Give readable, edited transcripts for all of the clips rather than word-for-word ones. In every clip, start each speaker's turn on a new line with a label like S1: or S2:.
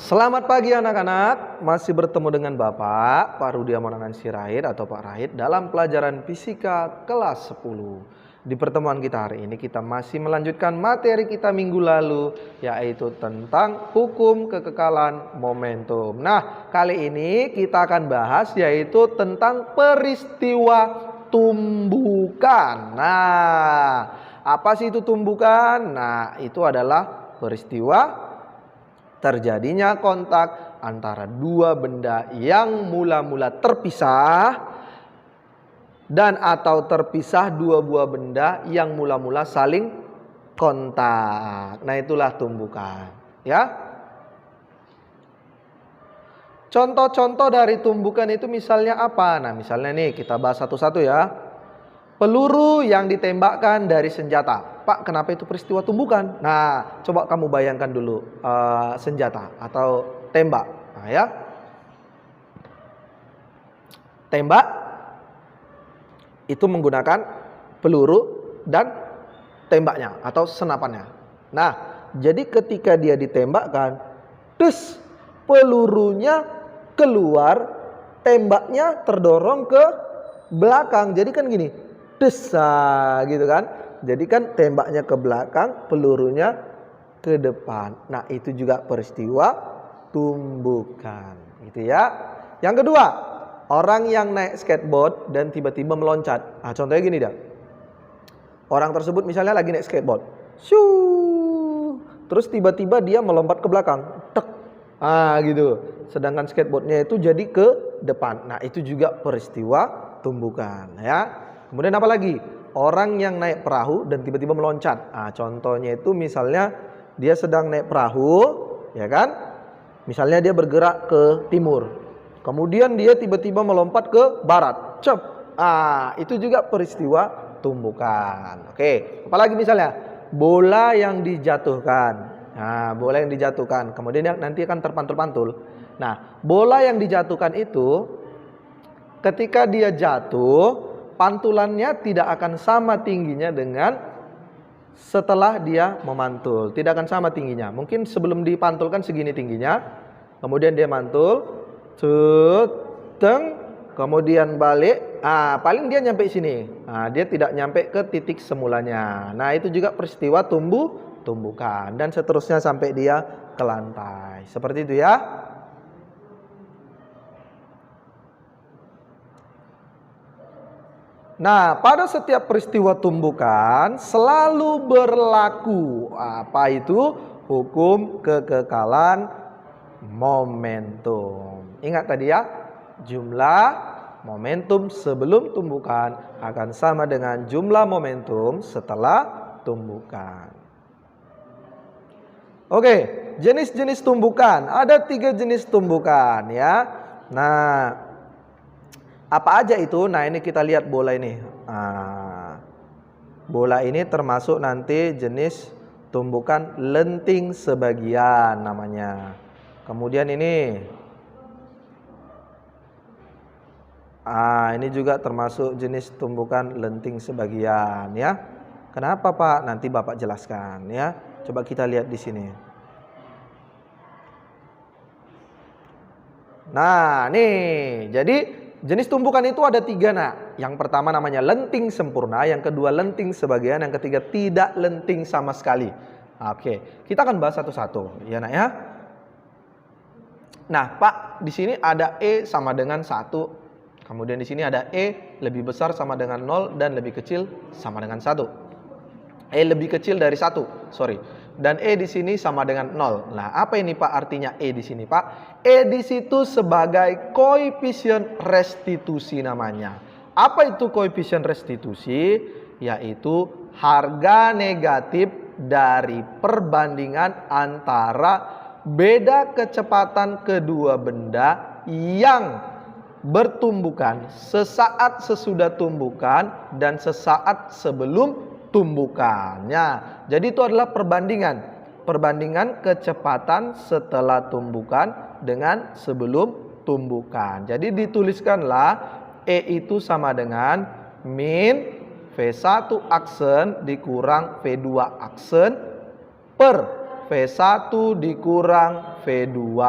S1: Selamat pagi anak-anak, masih bertemu dengan Bapak, Pak Rudi Amonangan Sirait atau Pak Rahid dalam pelajaran Fisika kelas 10. Di pertemuan kita hari ini kita masih melanjutkan materi kita minggu lalu, yaitu tentang hukum kekekalan momentum. Nah, kali ini kita akan bahas yaitu tentang peristiwa tumbukan. Nah, apa sih itu tumbukan? Nah, itu adalah peristiwa terjadinya kontak antara dua benda yang mula-mula terpisah dan atau terpisah dua buah benda yang mula-mula saling kontak. Nah, itulah tumbukan, ya. Contoh-contoh dari tumbukan itu misalnya apa? Nah, misalnya nih kita bahas satu-satu ya. Peluru yang ditembakkan dari senjata. Pak, kenapa itu peristiwa tumbukan? Nah, coba kamu bayangkan dulu senjata atau tembak. Nah, ya. Tembak itu menggunakan peluru dan tembaknya atau senapannya. Nah, jadi ketika dia ditembakkan, terus pelurunya keluar, tembaknya terdorong ke belakang. Jadi kan gini, desa gitu kan. Jadi kan tembaknya ke belakang, pelurunya ke depan. Nah, itu juga peristiwa tumbukan, gitu ya. Yang kedua, orang yang naik skateboard dan tiba-tiba meloncat. Nah, contohnya gini dah. Orang tersebut misalnya lagi naik skateboard. Shoo! Terus tiba-tiba dia melompat ke belakang. Tek. Ah, gitu. Sedangkan skateboardnya itu jadi ke depan. Nah, itu juga peristiwa tumbukan, ya. Kemudian apa lagi? Orang yang naik perahu dan tiba-tiba meloncat. Nah, contohnya itu misalnya dia sedang naik perahu, ya kan? Misalnya dia bergerak ke timur. Kemudian dia tiba-tiba melompat ke barat. Cep. Ah, itu juga peristiwa tumbukan. Oke, apalagi misalnya bola yang dijatuhkan. Nah, bola yang dijatuhkan. Kemudian nanti akan terpantul-pantul. Nah, bola yang dijatuhkan itu ketika dia jatuh, pantulannya tidak akan sama tingginya dengan setelah dia memantul. Tidak akan sama tingginya. Mungkin sebelum dipantulkan segini tingginya, kemudian dia mantul, kemudian balik. Paling dia nyampe sini. Dia tidak nyampe ke titik semulanya. Nah, itu juga peristiwa tumbukan dan seterusnya sampai dia ke lantai. Seperti itu ya. Nah, pada setiap peristiwa tumbukan selalu berlaku apa itu? Hukum kekekalan momentum. Ingat tadi ya, jumlah momentum sebelum tumbukan akan sama dengan jumlah momentum setelah tumbukan. Oke, jenis-jenis tumbukan. Ada 3 jenis tumbukan ya. Nah, apa aja itu? Nah, ini kita lihat bola ini. Bola ini termasuk nanti jenis tumbukan lenting sebagian namanya. Kemudian ini. Ini juga termasuk jenis tumbukan lenting sebagian ya. Kenapa, Pak? Nanti Bapak jelaskan ya. Coba kita lihat di sini. Nah, nih. Jadi jenis tumbukan itu ada 3 nak. Yang pertama namanya lenting sempurna, yang kedua lenting sebagian, yang ketiga tidak lenting sama sekali. Oke, kita akan bahas satu-satu, ya nak ya. Nah, Pak, di sini ada E sama dengan 1. Kemudian di sini ada E lebih besar sama dengan 0 dan lebih kecil sama dengan 1. E lebih kecil dari 1, sorry. Dan E di sini sama dengan 0. Nah, apa ini Pak artinya E di sini Pak? E di situ sebagai koefisien restitusi namanya. Apa itu koefisien restitusi? Yaitu harga negatif dari perbandingan antara beda kecepatan kedua benda yang bertumbukan sesaat sesudah tumbukan dan sesaat sebelum tumbukannya. Jadi itu adalah perbandingan kecepatan setelah tumbukan dengan sebelum tumbukan. Jadi dituliskanlah E itu sama dengan min V1 aksen dikurang V2 aksen per V1 dikurang V2.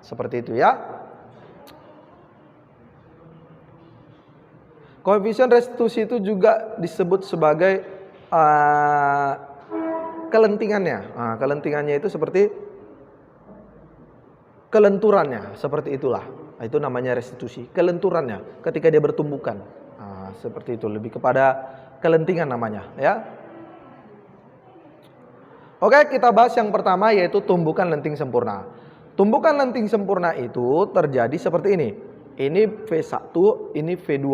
S1: Seperti itu ya. Koefisien restitusi itu juga disebut sebagai kelentingannya. Nah, kelentingannya itu seperti kelenturannya, seperti itulah. Nah, itu namanya restitusi. Kelenturannya ketika dia bertumbukan. Nah, seperti itu, lebih kepada kelentingan namanya ya. Oke, kita bahas yang pertama yaitu tumbukan lenting sempurna. Tumbukan lenting sempurna itu terjadi seperti ini. Ini V1, ini V2.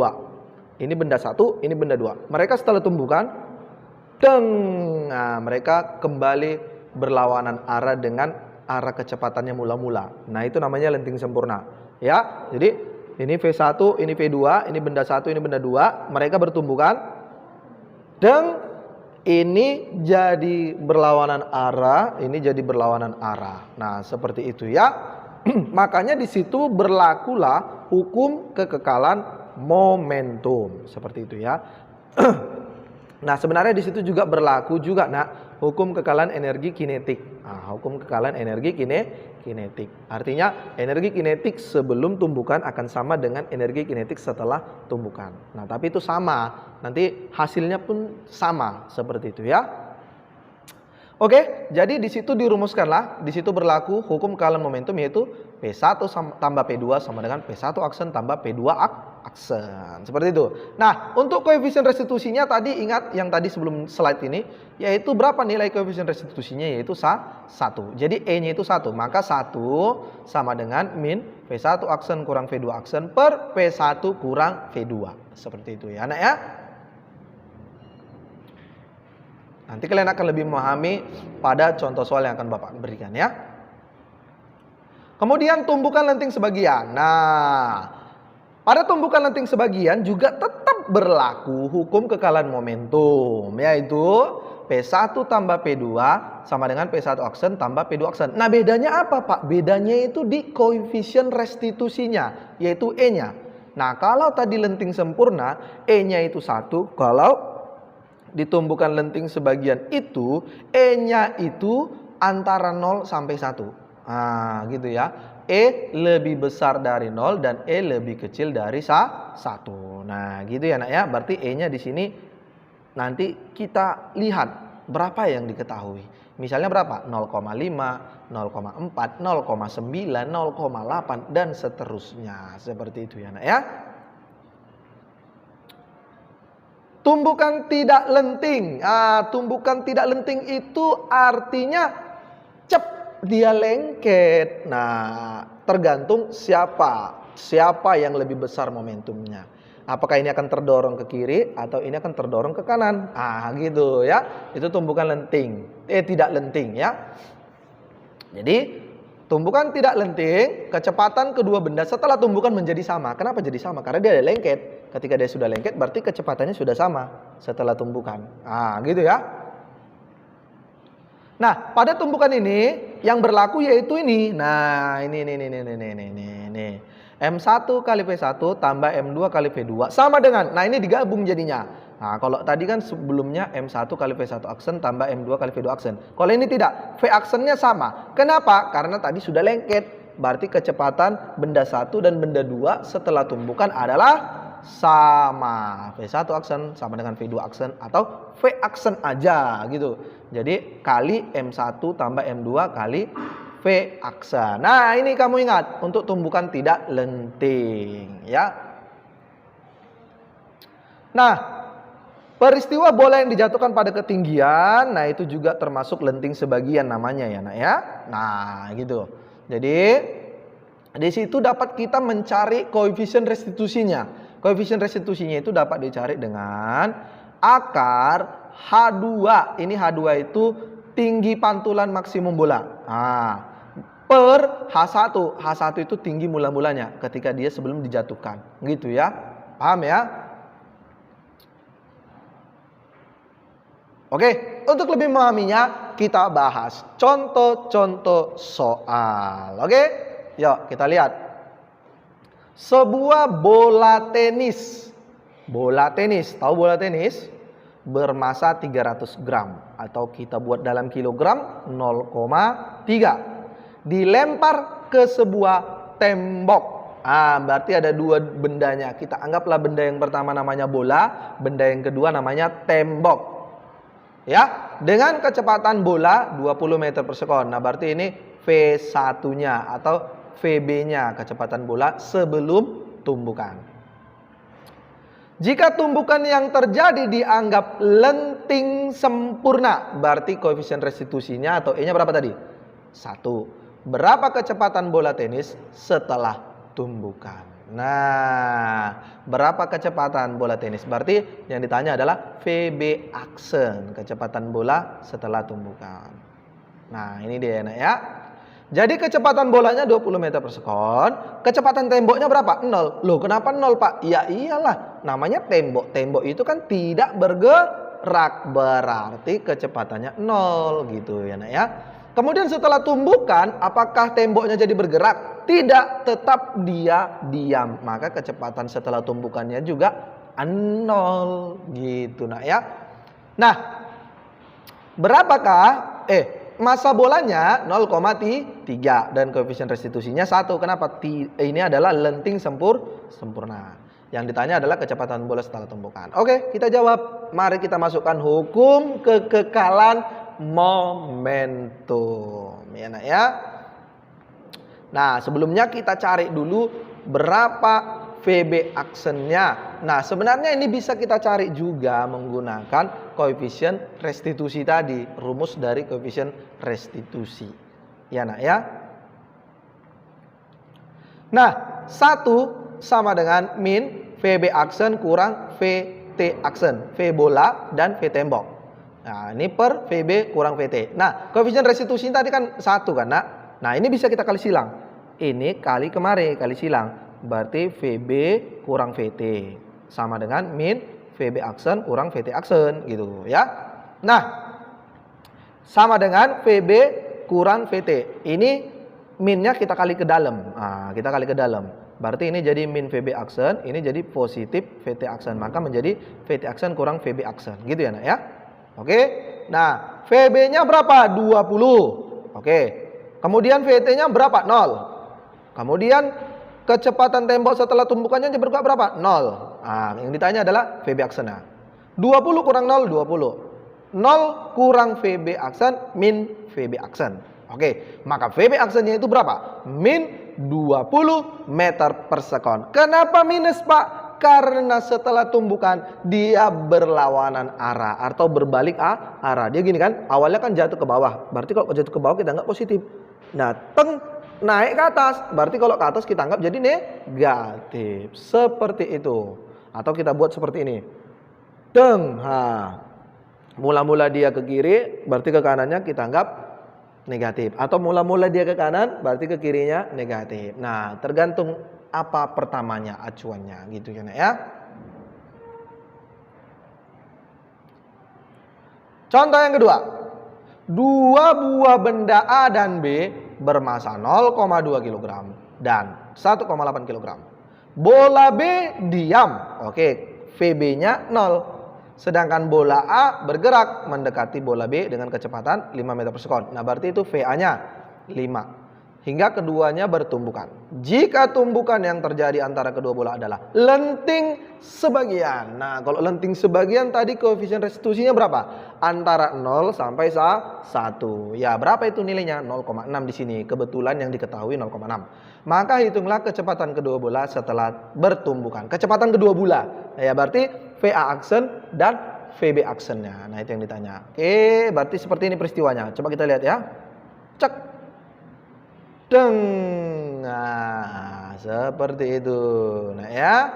S1: Ini benda 1, ini benda 2. Mereka setelah tumbukan, nah, mereka kembali berlawanan arah dengan arah kecepatannya mula-mula. Nah, itu namanya lenting sempurna. Ya, jadi ini V1, ini V2, ini benda 1, ini benda 2. Mereka bertumbukan, dan ini jadi berlawanan arah, ini jadi berlawanan arah. Nah, seperti itu ya. Makanya di situ berlakulah hukum kekekalan momentum, seperti itu ya. Nah, sebenarnya di situ juga berlaku juga hukum kekekalan energi kinetik. Nah, hukum kekekalan energi kinetik. Artinya energi kinetik sebelum tumbukan akan sama dengan energi kinetik setelah tumbukan. Nah, tapi itu sama. Nanti hasilnya pun sama, seperti itu ya. Oke, jadi di situ dirumuskanlah, di situ berlaku hukum kekekalan momentum yaitu P1 tambah P2 sama dengan P1 aksen tambah P2 aksen. Seperti itu. Nah, untuk koefisien restitusinya tadi ingat yang tadi sebelum slide ini, yaitu berapa nilai koefisien restitusinya, yaitu 1. Jadi E-nya itu 1, maka 1 sama dengan min P1 aksen kurang V2 aksen per P1 kurang V2. Seperti itu ya anak ya. Nanti kalian akan lebih memahami pada contoh soal yang akan Bapak berikan ya. Kemudian tumbukan lenting sebagian. Nah, pada tumbukan lenting sebagian juga tetap berlaku hukum kekekalan momentum, yaitu P1 tambah P2 sama dengan P1 aksen tambah P2 aksen. Nah, bedanya apa Pak? Bedanya itu di koefisien restitusinya, yaitu E-nya. Nah, kalau tadi lenting sempurna, E-nya itu 1, kalau ditumbukan lenting sebagian itu E-nya itu antara 0 sampai 1. Nah, gitu ya. E lebih besar dari 0 dan E lebih kecil dari 1. Nah, gitu ya, Nak ya. Berarti E-nya di sini nanti kita lihat berapa yang diketahui. Misalnya berapa? 0,5, 0,4, 0,9, 0,8 dan seterusnya. Seperti itu ya, Nak ya. Tumbukan tidak lenting. Tumbukan tidak lenting itu artinya dia lengket. Nah, tergantung siapa yang lebih besar momentumnya. Apakah ini akan terdorong ke kiri atau ini akan terdorong ke kanan. Gitu ya. Itu tumbukan lenting. Tidak lenting ya. Jadi tumbukan tidak lenting, kecepatan kedua benda setelah tumbukan menjadi sama. Kenapa jadi sama? Karena dia ada lengket. Ketika dia sudah lengket berarti kecepatannya sudah sama setelah tumbukan. Gitu ya. Nah, pada tumbukan ini yang berlaku yaitu ini. Nah, ini. M1 kali P1 tambah M2 kali P2 sama dengan, nah ini digabung jadinya. Nah, kalau tadi kan sebelumnya M1 kali P1 aksen tambah M2 kali P2 aksen. Kalau ini tidak, V aksennya sama. Kenapa? Karena tadi sudah lengket. Berarti kecepatan benda 1 dan benda 2 setelah tumbukan adalah sama. V1 aksen sama dengan V2 aksen atau V aksen aja gitu. Jadi kali M1 tambah M2 kali V aksen. Nah, ini kamu ingat untuk tumbukan tidak lenting ya. Nah, peristiwa bola yang dijatuhkan pada ketinggian, nah itu juga termasuk lenting sebagian namanya ya, Nak ya. Nah, gitu. Jadi di situ dapat kita mencari koefisien restitusinya. Koefisien restitusinya itu dapat dicari dengan akar H2. Ini H2 itu tinggi pantulan maksimum bola. Per H1. H1 itu tinggi mula-mulanya ketika dia sebelum dijatuhkan. Gitu ya. Paham ya? Oke, untuk lebih memahaminya kita bahas contoh-contoh soal. Oke? Yuk kita lihat. Sebuah bola tenis. Bola tenis, tahu bola tenis? bermasa 300 gram. Atau kita buat dalam kilogram 0,3. Dilempar ke sebuah tembok. Berarti ada dua bendanya. Kita anggaplah benda yang pertama namanya bola, benda yang kedua namanya tembok. Ya, dengan kecepatan bola 20 meter per sekon. Nah, berarti ini V1-nya atau VB-nya, kecepatan bola sebelum tumbukan. Jika tumbukan yang terjadi dianggap lenting sempurna, berarti koefisien restitusinya atau E-nya berapa tadi? 1. Berapa kecepatan bola tenis setelah tumbukan? Nah, berapa kecepatan bola tenis? Berarti yang ditanya adalah VB aksen, kecepatan bola setelah tumbukan. Nah, ini dia ya. Jadi kecepatan bolanya 20 meter per sekon, kecepatan temboknya berapa? 0. Loh, kenapa 0, Pak? Ya iyalah, namanya tembok. Tembok itu kan tidak bergerak, berarti kecepatannya 0 gitu ya, ya. Kemudian setelah tumbukan, apakah temboknya jadi bergerak? Tidak, tetap dia diam. Maka kecepatan setelah tumbukannya juga 0 gitu ya. Nah, berapakah masa bolanya 0,3 dan koefisien restitusinya 1. Kenapa? Ini adalah lenting sempurna. Yang ditanya adalah kecepatan bola setelah tumbukan. Oke, kita jawab. Mari kita masukkan hukum kekekalan momentum. Ya, nak ya. Nah, sebelumnya kita cari dulu berapa VB aksennya. Nah, sebenarnya ini bisa kita cari juga menggunakan koefisien restitusi tadi, rumus dari koefisien restitusi. Ya, nak ya. Nah, 1 sama dengan min VB aksen kurang VT aksen, V bola dan V tembok. Nah, ini per VB kurang VT. Nah, koefisien restitusi tadi kan 1 kan, nak? Nah, ini bisa kita kali silang. Ini kali kemarin, kali silang. Berarti VB kurang VT sama dengan min VB aksen kurang VT aksen gitu ya. Nah, sama dengan VB kurang VT. Ini minnya kita kali ke dalam. Nah, kita kali ke dalam. Berarti ini jadi min VB aksen, ini jadi positif VT aksen. Maka menjadi VT aksen kurang VB aksen. Gitu ya, nak ya. Oke. Nah, VB-nya berapa? 20. Oke. Kemudian VT-nya berapa? 0. Kemudian kecepatan tembok setelah tumbukannya bergerak berapa? 0. Nah, yang ditanya adalah VB aksennya. 20 kurang 0, 20. 0 kurang VB aksen min VB aksen. Oke, maka VB aksennya itu berapa? Min 20 meter per sekon. Kenapa minus, Pak? Karena setelah tumbukan dia berlawanan arah atau berbalik arah. Dia gini kan, awalnya kan jatuh ke bawah. Berarti kalau jatuh ke bawah kita anggap positif. Nah, naik ke atas. Berarti kalau ke atas kita anggap jadi negatif. Seperti itu. Atau kita buat seperti ini. Mula-mula dia ke kiri, berarti ke kanannya kita anggap negatif. Atau mula-mula dia ke kanan, berarti ke kirinya negatif. Nah, tergantung apa pertamanya acuannya gitu kan ya. Contoh yang kedua. Dua buah benda A dan B bermasa 0,2 kg dan 1,8 kg. Bola B diam. Oke, VB-nya 0. Sedangkan bola A bergerak mendekati bola B dengan kecepatan 5 meter per sekon. Nah, berarti itu VA-nya 5. Hingga keduanya bertumbukan. Jika tumbukan yang terjadi antara kedua bola adalah lenting sebagian. Nah, kalau lenting sebagian tadi koefisien restitusinya berapa? Antara 0 sampai 1. Ya, berapa itu nilainya? 0,6 di sini. Kebetulan yang diketahui 0,6. Maka hitunglah kecepatan kedua bola setelah bertumbukan. Kecepatan kedua bola. Ya, berarti VA aksen dan VB aksennya. Nah, itu yang ditanya. Oke, berarti seperti ini peristiwanya. Coba kita lihat ya. Cek. Nah, seperti itu. Nah ya.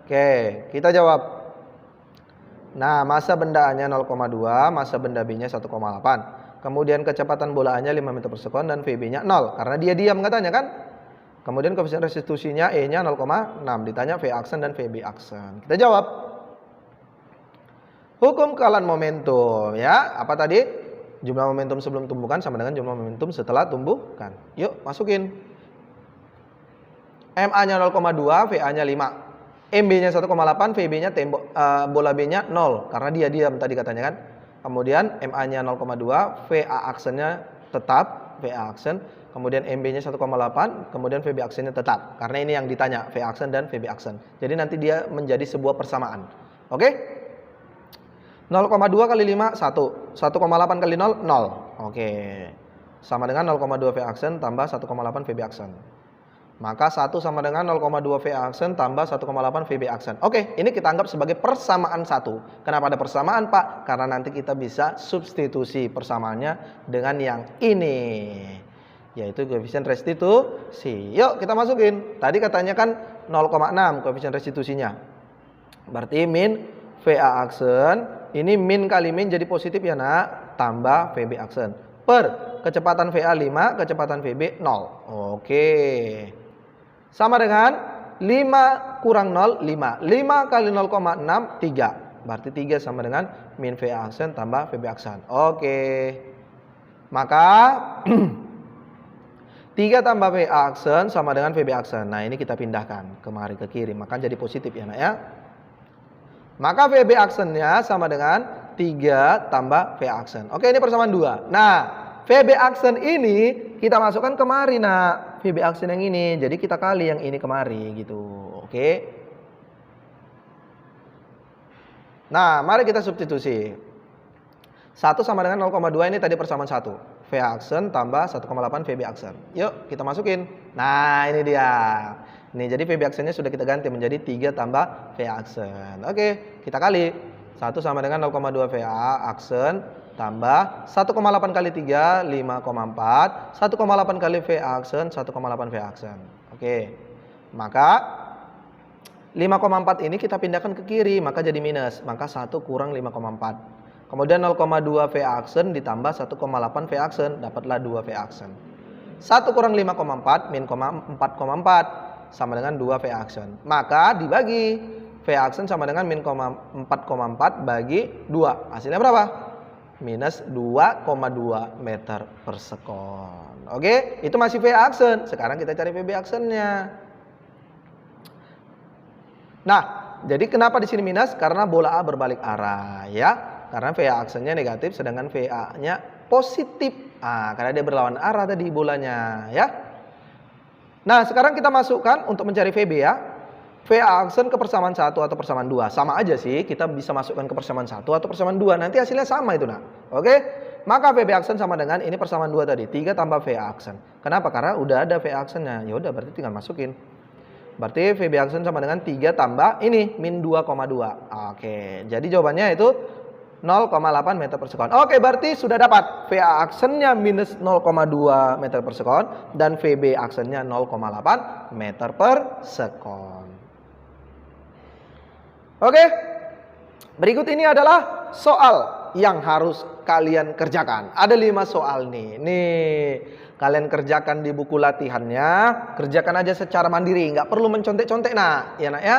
S1: Oke, kita jawab. Nah, masa benda A-nya 0,2, masa benda B-nya 1,8. Kemudian kecepatan bola A-nya 5 meter per sekon dan VB-nya 0. Karena dia diam katanya kan. Kemudian koefisien restitusinya E-nya 0,6. Ditanya V aksen dan VB aksen. Kita jawab. Hukum kekekalan momentum ya. Apa tadi? Jumlah momentum sebelum tumbukan sama dengan jumlah momentum setelah tumbukan. Yuk, masukin. MA-nya 0,2, VA-nya 5. MB-nya 1,8, VB-nya bola B-nya 0 karena dia diam tadi katanya kan. Kemudian MA-nya 0,2, VA aksennya tetap, VA aksen. Kemudian MB-nya 1,8, kemudian VB aksennya tetap. Karena ini yang ditanya, VA aksen dan VB aksen. Jadi nanti dia menjadi sebuah persamaan. Oke? 0,2 kali 5, 1. 1,8 kali 0, 0. Oke. Sama dengan 0,2 VA aksen tambah 1,8 VB aksen. Maka 1 sama dengan 0,2 VA aksen tambah 1,8 VB aksen. Oke, ini kita anggap sebagai persamaan 1. Kenapa ada persamaan, Pak? Karena nanti kita bisa substitusi persamaannya dengan yang ini, yaitu koefisien restitusi. Yuk kita masukin. Tadi katanya kan 0,6 koefisien restitusinya. Berarti min VA aksen, ini min kali min jadi positif ya nak, tambah VB aksen. Per kecepatan VA 5, kecepatan VB 0. Oke. Sama dengan 5 kurang 0, 5. 5 kali 0,6, 3. Berarti 3 sama dengan min VA aksen tambah VB aksen. Oke. Maka 3 tambah VA aksen sama dengan VB aksen. Nah ini kita pindahkan kemari ke kiri. Maka jadi positif ya nak ya. Maka VB aksennya sama dengan 3 tambah VA aksen. Oke, ini persamaan 2. Nah, VB aksen ini kita masukkan kemari nak. VB aksen yang ini. Jadi kita kali yang ini kemari gitu. Oke. Nah, mari kita substitusi. 1 sama dengan 0,2 ini tadi persamaan 1. VA aksen tambah 1,8 VB aksen. Yuk kita masukin. Nah ini dia. Nih jadi VB aksennya sudah kita ganti menjadi 3 tambah VA aksen. Oke, kita kali. 1 sama dengan 0,2 VA aksen tambah 1,8 kali 3, 5,4. 1,8 kali VA aksen, 1,8 VA aksen. Oke. Maka 5,4 ini kita pindahkan ke kiri, maka jadi minus. Maka 1 kurang 5,4. Kemudian 0,2 VA aksen ditambah 1,8 VA aksen, dapatlah 2 VA aksen. 1 kurang 5,4 min 4,4 sama dengan 2 VA aksen. Maka dibagi VA aksen sama dengan min 4,4 bagi 2. Hasilnya berapa? Minus 2,2 meter per sekon. Oke, itu masih VA aksen. Sekarang kita cari VB aksennya. Nah, jadi kenapa di sini minus? Karena bola A berbalik arah ya. Karena VA aksennya negatif sedangkan VA-nya positif. Karena dia berlawan arah tadi bolanya ya. Nah, sekarang kita masukkan untuk mencari VB ya. VA aksen ke persamaan 1 atau persamaan 2. Sama aja sih, kita bisa masukkan ke persamaan 1 atau persamaan 2. Nanti hasilnya sama itu nak. Oke? Maka VB aksen sama dengan ini persamaan 2 tadi. 3 tambah VA aksen. Kenapa? Karena udah ada VA aksennya. Ya udah berarti tinggal masukin. Berarti VB aksen sama dengan 3 tambah ini min 2,2. Oke, jadi jawabannya itu 0,8 meter per sekon. Oke, berarti sudah dapat VA aksennya minus 0,2 meter per sekon dan VB aksennya 0,8 meter per sekon. Oke, berikut ini adalah soal yang harus kalian kerjakan. Ada 5 soal nih. Nih, kalian kerjakan di buku latihannya. Kerjakan aja secara mandiri, nggak perlu mencontek-contek nak, ya nak ya.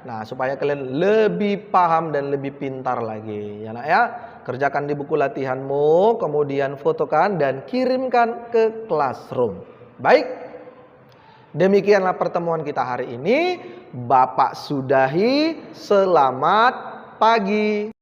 S1: Nah, supaya kalian lebih paham dan lebih pintar lagi, ya nak ya. Kerjakan di buku latihanmu, kemudian fotokan dan kirimkan ke classroom. Baik, demikianlah pertemuan kita hari ini. Bapak sudahi, selamat pagi.